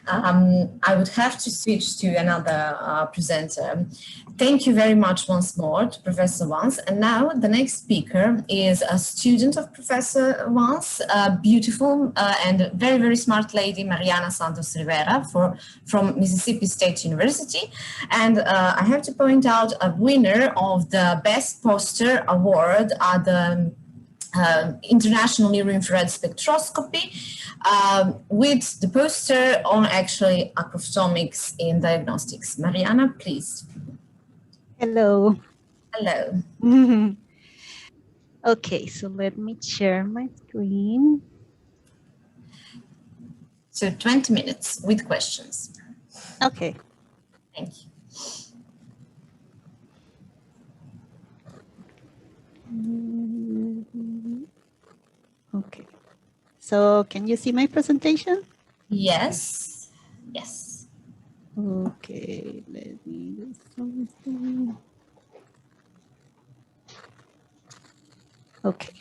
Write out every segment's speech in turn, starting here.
I would have to switch to another presenter. Thank you very much once more to Professor Vance. And now the next speaker is a student of Professor Vance, a beautiful and very, very smart lady, Mariana Santos Rivera from Mississippi State University. And I have to point out a winner of the Best Poster Award at the International Near-Infrared Spectroscopy with the poster on actually aquaphotomics in diagnostics. Mariana, please. Hello. Hello. Okay, so let me share my screen. So 20 minutes with questions. Okay. Thank you. Okay. So can you see my presentation? Yes. Yes. Okay, let me do something. Okay.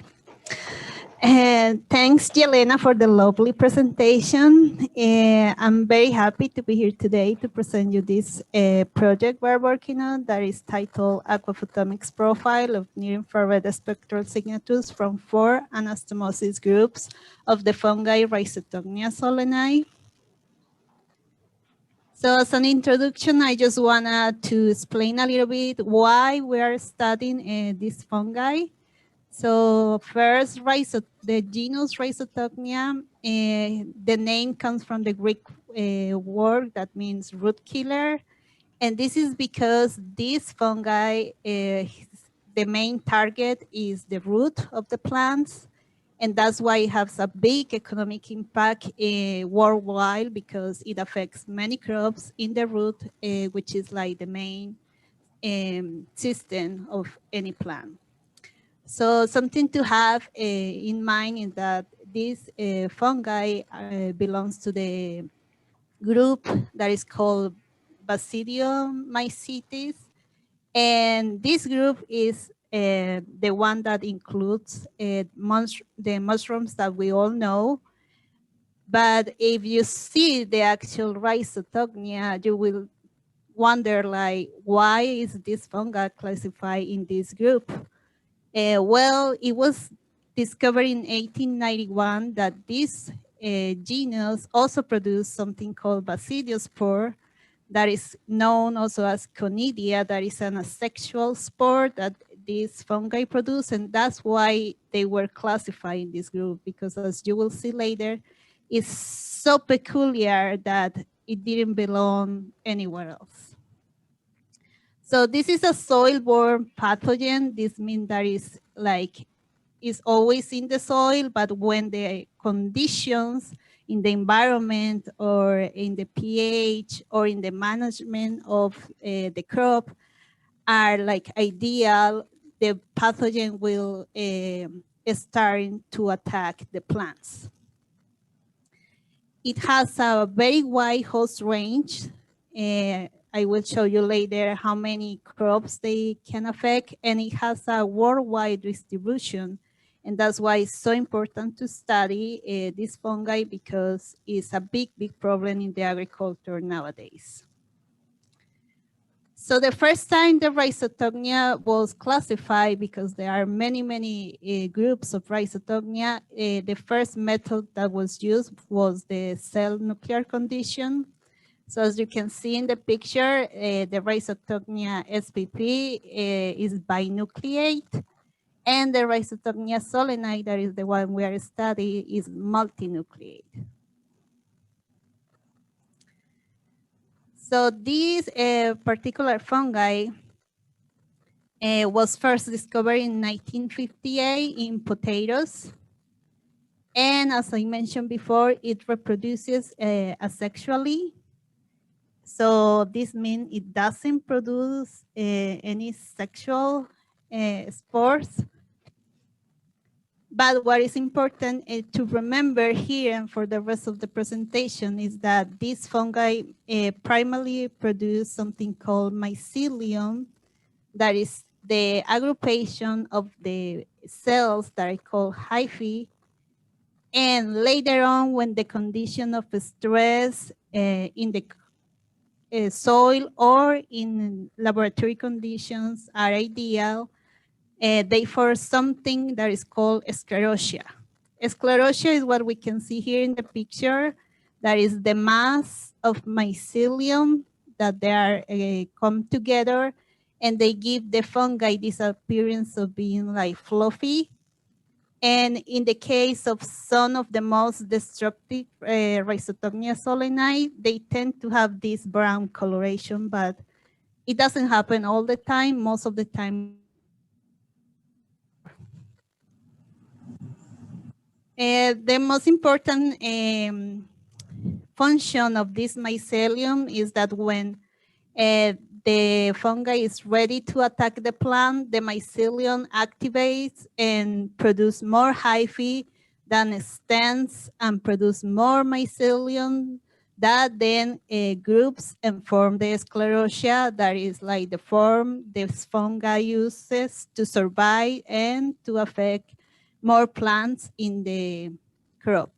And thanks, Yelena, for the lovely presentation. I'm very happy to be here today to present you this project we're working on that is titled Aquaphotomics Profile of Near-Infrared Spectral Signatures from 4 Anastomosis groups of the fungi Rhizoctonia solani. So as an introduction, I just wanted to explain a little bit why we are studying this fungi. So first, the genus Rhizoctonia, the name comes from the Greek word that means root killer. And this is because this fungi, the main target is the root of the plants. And that's why it has a big economic impact worldwide because it affects many crops in the root, which is like the main system of any plant. So something to have in mind is that this fungi belongs to the group that is called Basidiomycetes. And this group is the one that includes the mushrooms that we all know. But if you see the actual Rhizoctonia, you will wonder, like, why is this fungi classified in this group? Well, it was discovered in 1891 that this genus also produced something called basidiospore that is known also as conidia, that is an asexual spore that these fungi produce, and that's why they were classified in this group, because as you will see later, it's so peculiar that it didn't belong anywhere else. So this is a soil-borne pathogen. This means that is always in the soil, but when the conditions in the environment or in the pH or in the management of the crop are like ideal, the pathogen will start to attack the plants. It has a very wide host range. I will show you later how many crops they can affect, and it has a worldwide distribution. And that's why it's so important to study this fungi, because it's a big, big problem in the agriculture nowadays. So the first time the Rhizoctonia was classified, because there are many, many groups of Rhizoctonia, the first method that was used was the cell nuclear condition. So as you can see in the picture, the Rhizoctonia spp is binucleate, and the Rhizoctonia solani, that is the one we are studying, is multinucleate. So this particular fungi was first discovered in 1958 in potatoes. And as I mentioned before, it reproduces asexually. So this means it doesn't produce any sexual spores. But what is important to remember here and for the rest of the presentation is that these fungi primarily produce something called mycelium, that is the aggregation of the cells that are called hyphae. And later on, when the condition of stress in the soil or in laboratory conditions are ideal. They form something that is called sclerotia. Sclerotia is what we can see here in the picture. That is the mass of mycelium that they are come together, and they give the fungi this appearance of being like fluffy. And in the case of some of the most destructive Rhizoctonia solani, they tend to have this brown coloration, but it doesn't happen all the time. Most of the time. The most important function of this mycelium is that when the fungi is ready to attack the plant, the mycelium activates and produce more hyphae that extends and produce more mycelium that then groups and form the sclerotia. That is like the form this fungi uses to survive and to affect more plants in the crop.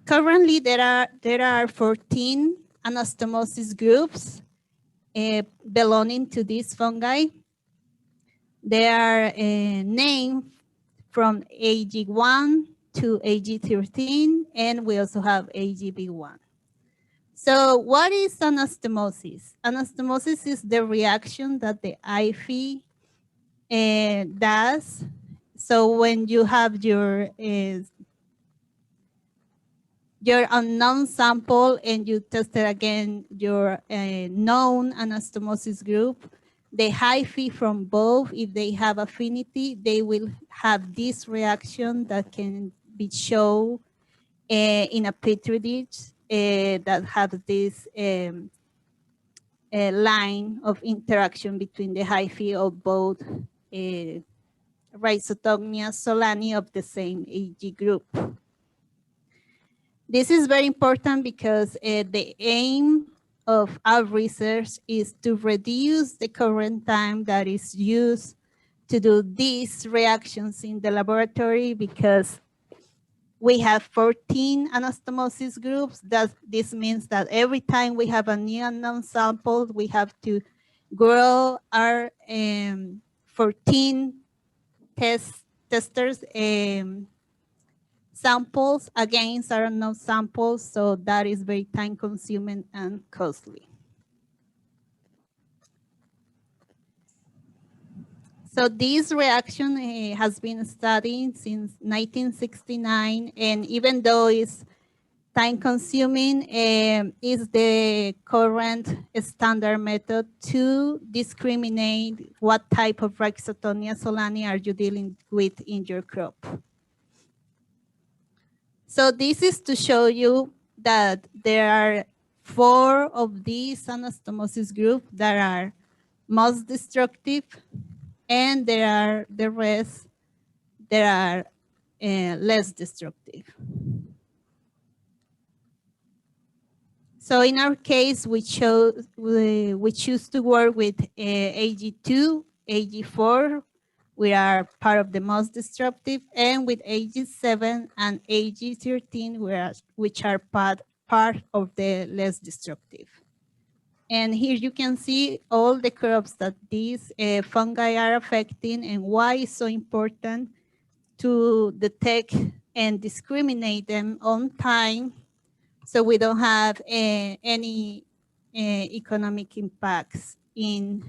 Currently, there are 14 anastomosis groups belonging to these fungi. They are named from AG1 to AG13, and we also have AGB1. So what is anastomosis? Anastomosis is the reaction that the hyphae does. So when you have your unknown sample and you tested again your known anastomosis group, the hyphae from both, if they have affinity, they will have this reaction that can be shown in a petri dish that has this line of interaction between the hyphae of both Rhizoctonia solani of the same AG group. This is very important because the aim of our research is to reduce the current time that is used to do these reactions in the laboratory, because we have 14 anastomosis groups. This means that every time we have a new unknown sample, we have to grow our 14 testers samples against our unknown samples, so that is very time consuming and costly. So this reaction has been studied since 1969, and even though it's time consuming, is the current standard method to discriminate what type of Rhizoctonia solani are you dealing with in your crop. So this is to show you that there are 4 of these anastomosis groups that are most destructive, and there are the rest that are less destructive. So in our case, we choose to work with AG2, AG4. We are part of the most destructive, and with AG7 and AG13, which are part of the less destructive. And here you can see all the crops that these fungi are affecting and why it's so important to detect and discriminate them on time, so we don't have any economic impacts in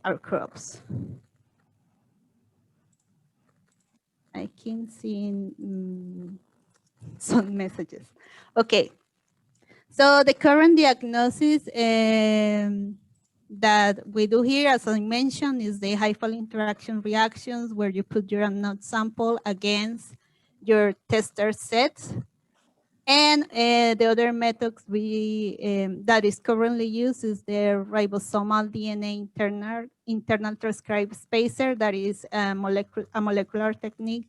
our crops. I can see some messages. Okay, so the current diagnosis that we do here, as I mentioned, is the hyphal interaction reactions, where you put your unknown sample against your tester sets. And the other methods that is currently used is the ribosomal DNA internal transcribe spacer. That is a molecular technique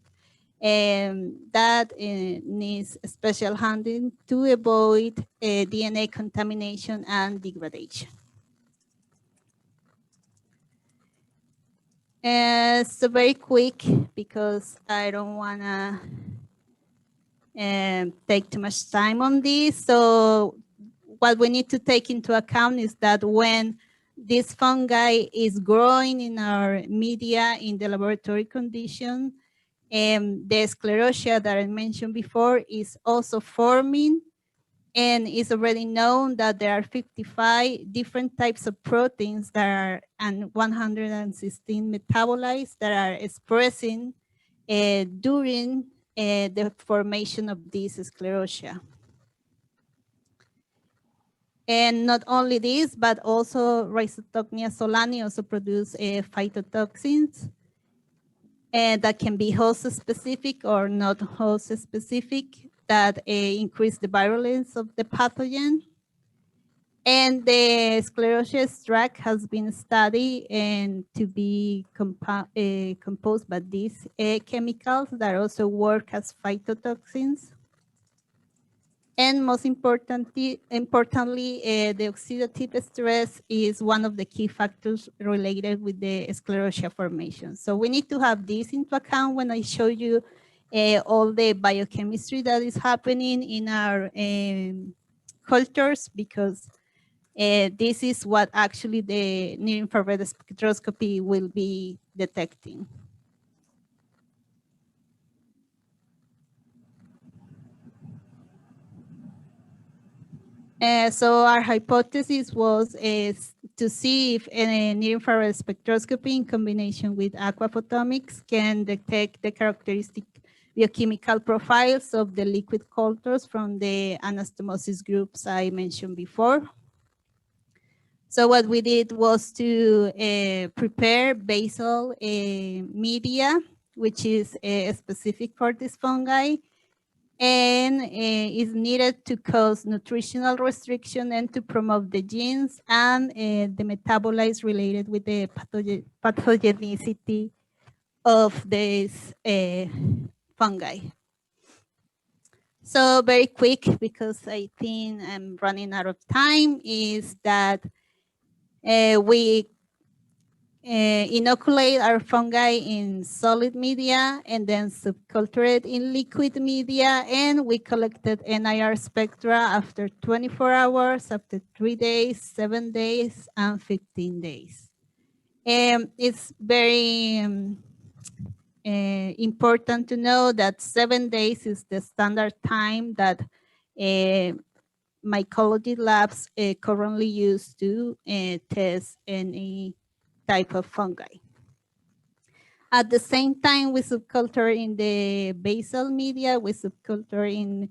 that needs special handling to avoid DNA contamination and degradation. So very quick, because I don't want to take too much time on this. So what we need to take into account is that when this fungi is growing in our media in the laboratory condition, the sclerotia that I mentioned before is also forming, and it's already known that there are 55 different types of proteins that are, and 116 metabolites that are expressing during the formation of this sclerotia. And not only this, but also Rhizoctonia solani also produce phytotoxins that can be host specific or not host specific, that increase the virulence of the pathogen. And the sclerosis tract has been studied and to be composed by these chemicals that also work as phytotoxins. And most importantly, the oxidative stress is one of the key factors related with the sclerotia formation. So we need to have this into account when I show you all the biochemistry that is happening in our cultures, because this is what actually the near-infrared spectroscopy will be detecting. So our hypothesis was to see if near-infrared spectroscopy in combination with aquaphotomics can detect the characteristic biochemical profiles of the liquid cultures from the anastomosis groups I mentioned before. So what we did was to prepare basal media, which is specific for this fungi, and is needed to cause nutritional restriction and to promote the genes and the metabolites related with the pathogenicity of this fungi. So very quick, because I think I'm running out of time, is that we inoculate our fungi in solid media and then subculturate in liquid media, and we collected NIR spectra after 24 hours, after 3 days, 7 days, and 15 days. It's very important to know that 7 days is the standard time that mycology labs currently use to test any type of fungi. At the same time, we subculture in the basal media, we subculture in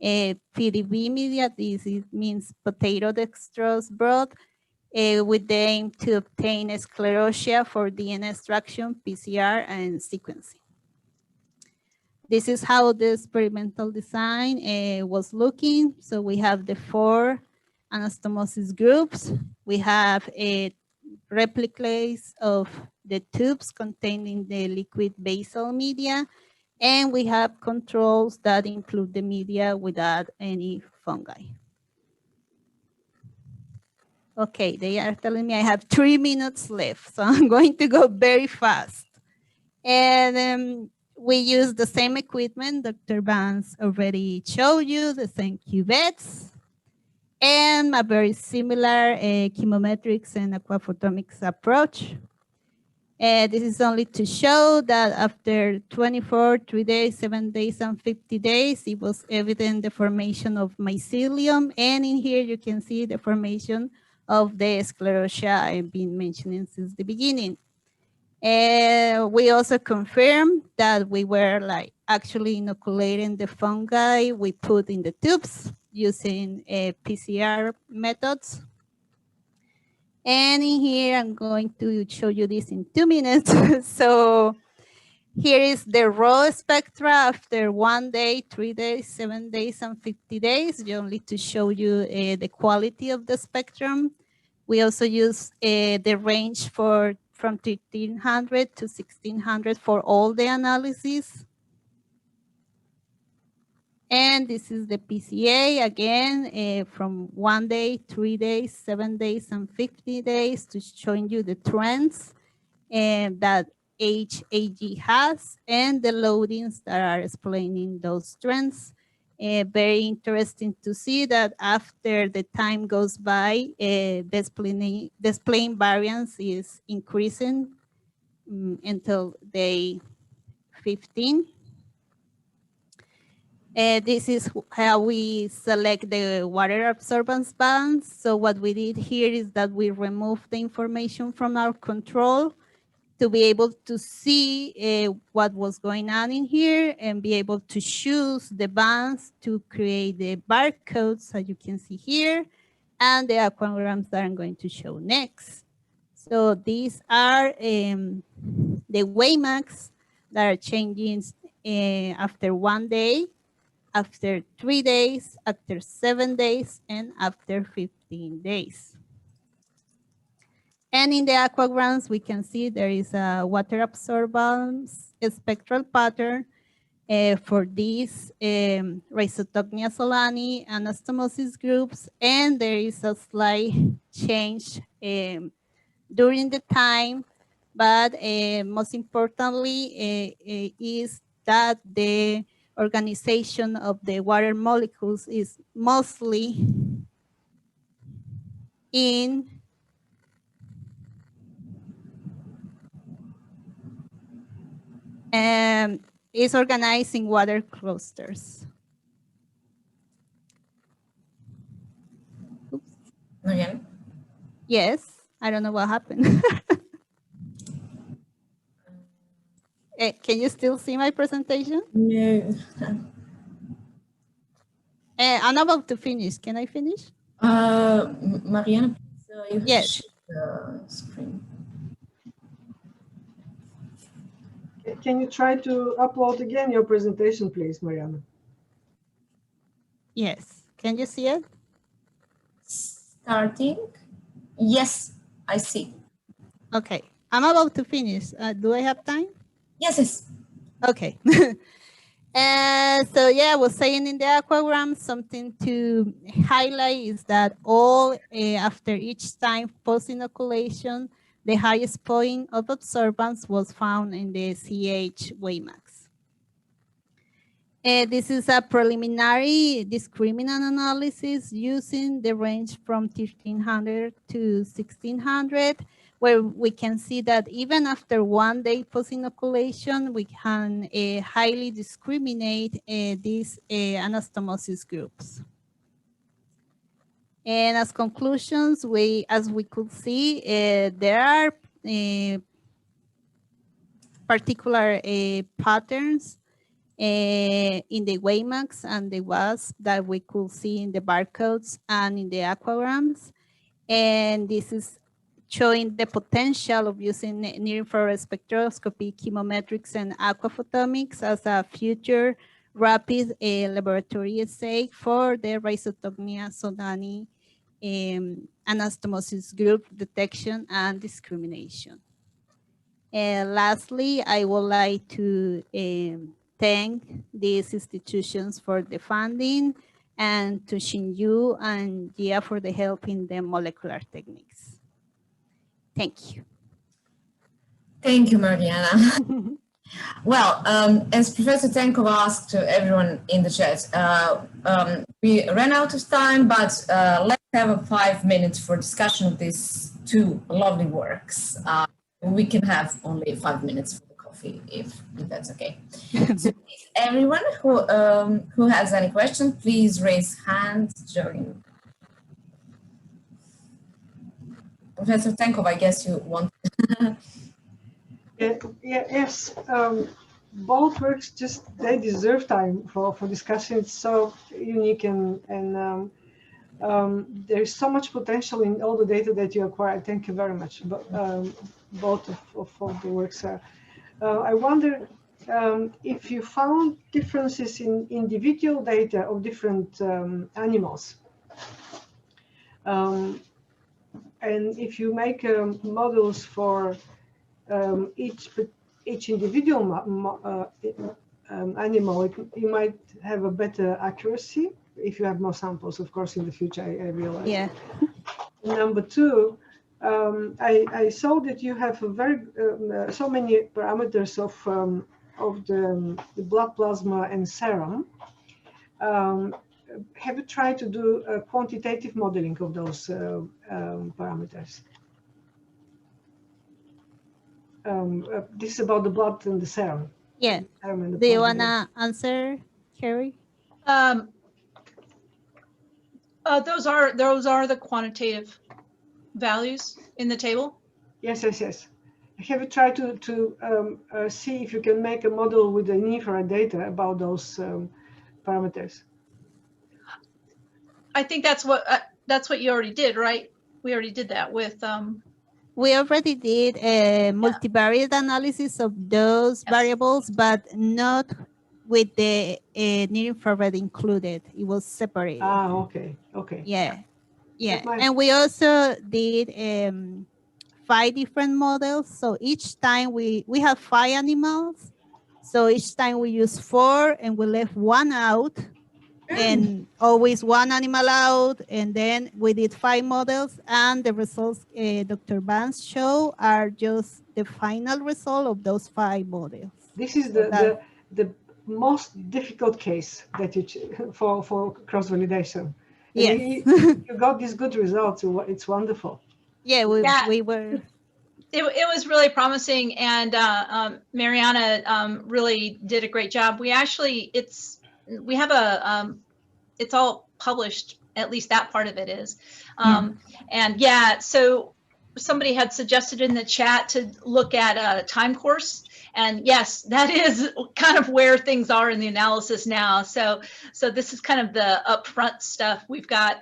PDB media. This means potato dextrose broth, with the aim to obtain sclerotia for DNA extraction, PCR, and sequencing. This is how the experimental design was looking. So we have the 4 anastomosis groups. We have replicas of the tubes containing the liquid basal media, and we have controls that include the media without any fungi. Okay, they are telling me I have 3 minutes left, so I'm going to go very fast. And we use the same equipment Dr. Vance already showed you, the same cuvettes, and a very similar chemometrics and aquaphotomics approach. This is only to show that after 24, 3 days, 7 days, and 50 days, it was evident the formation of mycelium. And in here, you can see the formation of the sclerotia I've been mentioning since the beginning. We also confirmed that we were actually inoculating the fungi we put in the tubes using PCR methods. And in here, I'm going to show you this in 2 minutes. So here is the raw spectra after 1 day, 3 days, 7 days, and 50 days, only to show you the quality of the spectrum. We also use the range from 1300 to 1600 for all the analyses. And this is the PCA, again, from 1 day, 3 days, 7 days, and 50 days, to showing you the trends and that HAG has and the loadings that are explaining those trends. Very interesting to see that after the time goes by, displaying variance is increasing until day 15. This is how we select the water absorbance bands. So what we did here is that we removed the information from our control to be able to see what was going on in here and be able to choose the bands to create the barcodes that you can see here and the aquagrams that I'm going to show next. So these are the Waymax that are changing after 1 day, after 3 days, after 7 days, and after 15 days. And in the aquagrams, we can see there is a water absorbance spectral pattern for these Rhizoctonia solani and Anastomosis groups. And there is a slight change during the time, but most importantly is that the organization of the water molecules is mostly in is organizing water clusters. Oops. Again? Yes, I don't know what happened. Can you still see my presentation? No. I'm about to finish. Can I finish? Mariana, please, you yes. share the screen. Can you try to upload again your presentation, please, Mariana? Yes. Can you see it? Starting. Yes, I see. Okay. I'm about to finish. Do I have time? Yes, yes. Okay. So yeah, I was saying in the aquagram, something to highlight is that all after each time post-inoculation, the highest point of absorbance was found in the CH Waymax. This is a preliminary discriminant analysis using the range from 1300 to 1600, where we can see that even after 1 day post-inoculation, we can highly discriminate these anastomosis groups. And as conclusions, as we could see, there are particular patterns in the Waymax and the WASP that we could see in the barcodes and in the aquagrams. And this is showing the potential of using near-infrared spectroscopy, chemometrics, and aquaphotomics as a future rapid laboratory assay for the Rhizoctonia solani anastomosis group detection and discrimination. And lastly, I would like to thank these institutions for the funding and to Xinyu and Jia for the help in the molecular techniques. Thank you. Thank you, Mariana. Well, as Professor Tenkov asked to everyone in the chat, we ran out of time, but let's have 5 minutes for discussion of these two lovely works. We can have only 5 minutes for the coffee, if that's okay. So please, everyone who has any questions, please raise hand during. Professor Tenkov, I guess you want. Yes. Both works they deserve time for discussion. It's so unique and there's so much potential in all the data that you acquired. Thank you very much. Both of the works. I wonder if you found differences in individual data of different animals. And if you make models for each individual animal, you might have a better accuracy if you have more samples, of course, in the future, I realize. Yeah. Number two, I saw that you have a very so many parameters of the blood plasma and serum. Have you tried to do a quantitative modeling of those parameters? This is about the blood and the serum. Yeah. Serum and the Do you plasma. wanna answer, Carrie? Those are the quantitative values in the table. Yes, yes, yes. Have you tried to see if you can make a model with the near-infrared data about those parameters? I think that's what you already did, right? We already did that with. We already did a multivariate analysis of those variables, but not with the near-infrared included. It was separated. Ah, okay, okay. Yeah, yeah. And we also did 5 different models. So each time we have 5 animals. So each time we use 4 and we left 1 out. And always 1 animal out, and then we did 5 models, and the results Dr. Vance showed are just the final result of those 5 models. This is the most difficult case that you for cross validation. Yes, you got these good results. It's wonderful. Yeah, we were. It was really promising, and Mariana really did a great job. We actually we have it's all published, at least that part of it is. And yeah, so somebody had suggested in the chat to look at a time course. And yes, that is kind of where things are in the analysis now. So this is kind of the upfront stuff. We've got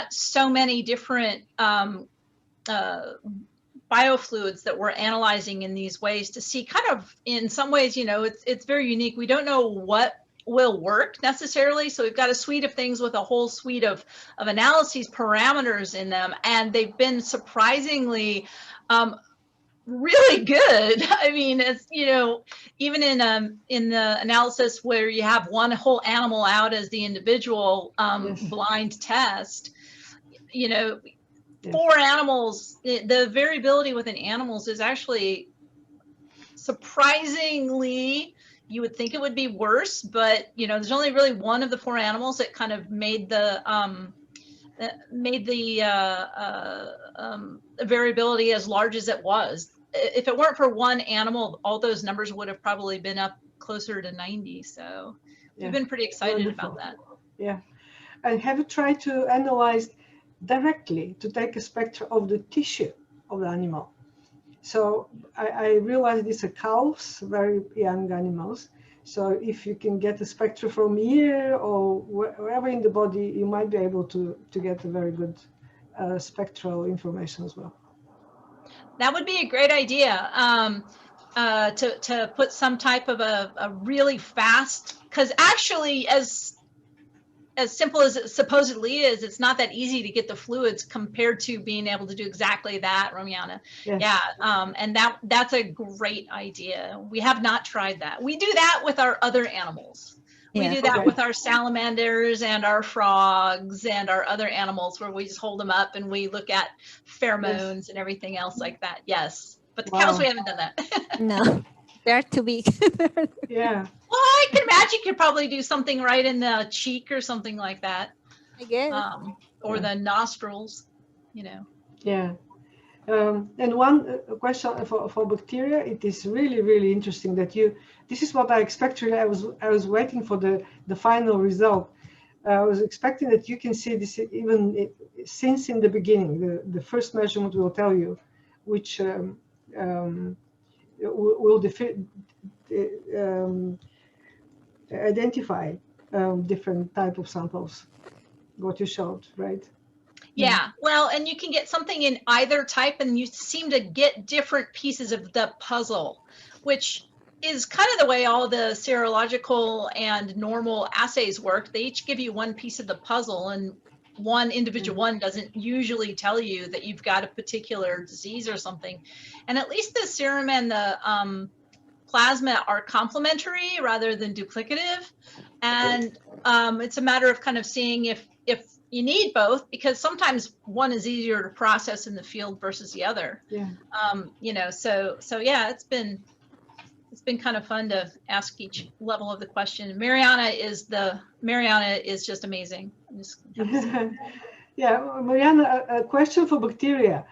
so many different biofluids that we're analyzing in these ways to see kind of, in some ways, you know, it's very unique. We don't know what will work necessarily. So we've got a suite of things with a whole suite of analyses parameters in them. And they've been surprisingly really good. I mean, it's, you know, even in the analysis where you have one whole animal out as the individual blind test, you know, 4 animals, the variability within animals is actually surprisingly, you would think it would be worse, but you know, there's only really one of the 4 animals that kind of made the variability as large as it was. If it weren't for one animal, all those numbers would have probably been up closer to 90. So we've been pretty excited about that. Yeah. And have you tried to analyze directly, to take a spectra of the tissue of the animal? So I realized these are cows, very young animals. So if you can get a spectra from ear or wherever in the body, you might be able to get a very good spectral information as well. That would be a great idea, to put some type of a really fast, because actually as simple as it supposedly is, it's not that easy to get the fluids compared to being able to do exactly that, Romiana. Yes. Yeah, and that's a great idea. We have not tried that. We do that with our other animals. We do that with our salamanders and our frogs and our other animals, where we just hold them up and we look at pheromones and everything else like that. Yes, but the cows, we haven't done that. No, they're too big. Yeah. Well, I can imagine you could probably do something right in the cheek or something like that. I guess. Or the nostrils, you know. Yeah. And one question for bacteria, it is really, really interesting that this is what I expect really. I was waiting for the final result. I was expecting that you can see this even since in the beginning. The first measurement will tell you which will identify different type of samples, what you showed, right? Yeah, well, and you can get something in either type, and you seem to get different pieces of the puzzle, which is kind of the way all the serological and normal assays work. They each give you one piece of the puzzle, and one individual one doesn't usually tell you that you've got a particular disease or something. And at least the serum and the plasma are complementary rather than duplicative. And it's a matter of kind of seeing if you need both because sometimes one is easier to process in the field versus the other. Yeah. You know, so yeah, it's been kind of fun to ask each level of the question. Mariana is just amazing. Yeah, Mariana, a question for bacteria.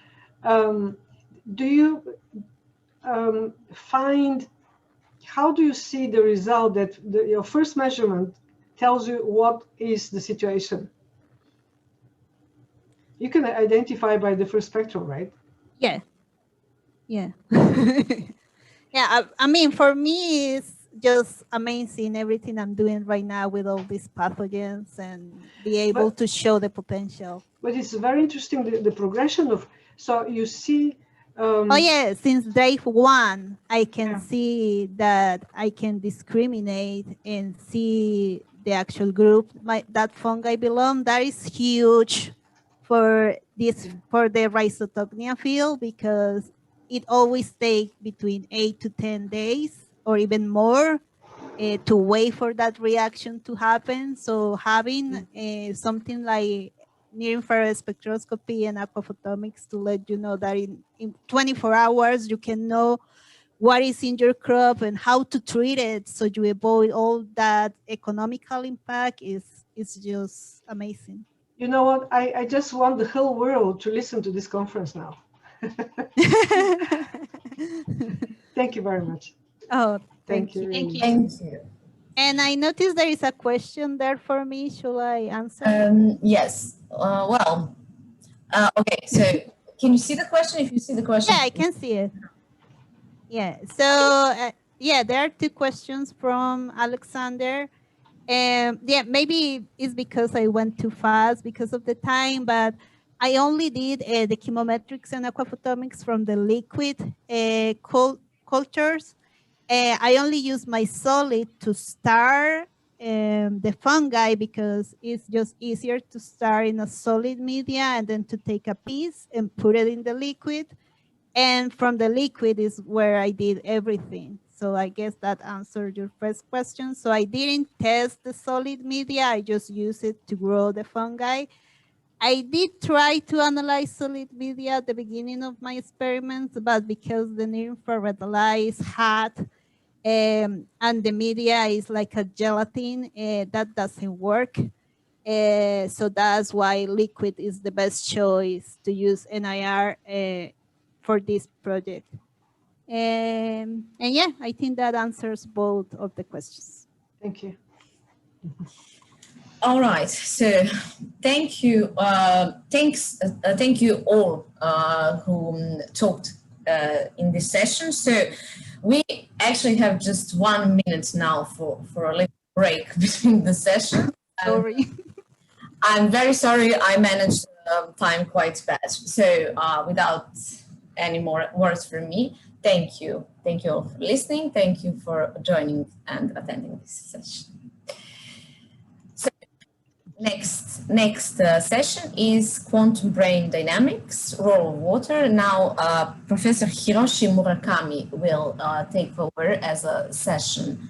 Do you find, how do you see the result that your first measurement tells you what is the situation? You can identify by the first spectral, right? Yeah. Yeah. Yeah, I mean, for me, it's just amazing everything I'm doing right now with all these pathogens and be able to show the potential. But it's very interesting, the progression of, so you see. Oh yeah, since day one, I can see that I can discriminate and see the actual group that fungi belong. That is huge for the Rhizoctonia field because it always takes between 8 to 10 days or even more to wait for that reaction to happen. So having something like Near-Infrared Spectroscopy and Aquaphotomics to let you know that in 24 hours you can know what is in your crop and how to treat it so you avoid all that economical impact is just amazing. You know what? I just want the whole world to listen to this conference now. Thank you very much. Oh, thank you. Thank you. Thank you. And I noticed there is a question there for me. Should I answer? Yes. Okay. So can you see the question? If you see the question. Yeah, I can see it. Yeah. So yeah, there are two questions from Alexander. Yeah, maybe it's because I went too fast because of the time, but I only did the chemometrics and aquaphotomics from the liquid cultures. I only use my solid to start the fungi because it's just easier to start in a solid media and then to take a piece and put it in the liquid. And from the liquid is where I did everything. So I guess that answered your first question. So I didn't test the solid media. I just used it to grow the fungi. I did try to analyze solid media at the beginning of my experiments, but because the near-infrared light is hot and the media is like a gelatin, that doesn't work. So that's why liquid is the best choice to use NIR for this project. And yeah, I think that answers both of the questions. Thank you. All right. So thank you. Thank you all who talked in this session. So we actually have just 1 minute now for a little break between the session. Sorry. I'm very sorry. I managed time quite bad. So without any more words from me, thank you. Thank you all for listening. Thank you for joining and attending this session. So next session is quantum brain dynamics, role of water. Now Professor Hiroshi Murakami will take over as a session